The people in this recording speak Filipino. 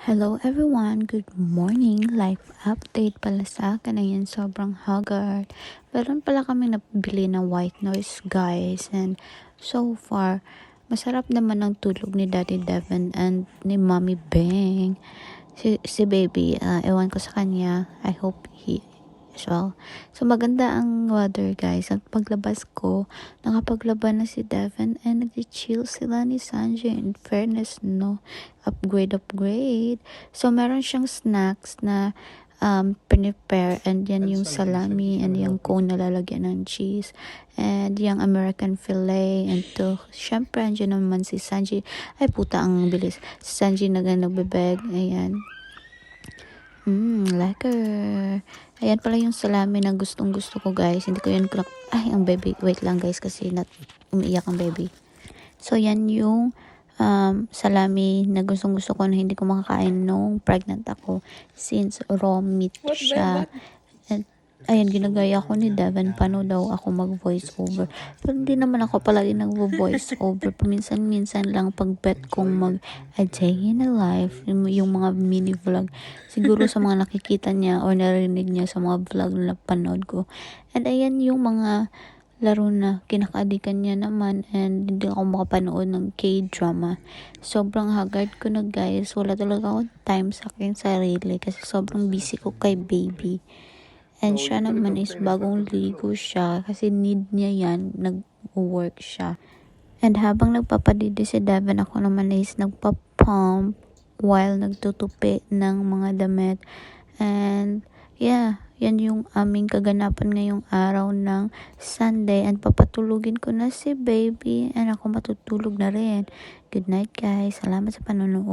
Hello everyone, good morning. Life update pala sa akin. Ayan, sobrang haggard. Meron pala kami nabili na white noise guys. And so far, masarap naman ang tulog ni Daddy Devin and ni Mommy Beng. Si baby, ewan ko sa kanya. I hope he as well. So maganda ang weather guys. At paglabas ko, nakapaglaban na si Devin and nag-chill sila ni Sanjay. In fairness, no? Upgrade. So meron siyang snacks na prepare, and yan yung salami and yung cone na lalagyan ng cheese and yung American fillet, and to syempre andyan naman si Sanjay. Ay puta, ang bilis. Si Sanjay nagbebeg. Ayan. Lekker. Ayan pala yung salami na gustong gusto ko guys. Hindi ko yun ay, ang baby. Wait lang guys kasi umiiyak ang baby. So yan yung salami na gustong gusto ko na hindi ko makakain nung pregnant ako since raw meat siya. And ayan, ginagaya ko ni Devin paano daw ako mag-voice over. Pero hindi naman ako palagi nag-voice over. Paminsan-minsan lang pag bet kong a day in a life, yung mga mini vlog. Siguro sa mga nakikita niya or narinig niya sa mga vlog na napanood ko. And ayan yung mga laro na kinakaadikan niya naman, and hindi ako makapanood ng K-drama. Sobrang haggard ko na guys. Wala talaga akong time sa akin sarili kasi sobrang busy ko kay baby. And siya naman is bagong ligo siya kasi need niya yan. Nag-work siya. And habang nagpapadidi si Devin, ako naman is nagpa-pump while nagtutupi ng mga damit. And yeah, yan yung aming kaganapan ngayong araw ng Sunday. And papatulugin ko na si baby and ako matutulog na rin. Good night guys. Salamat sa panonood.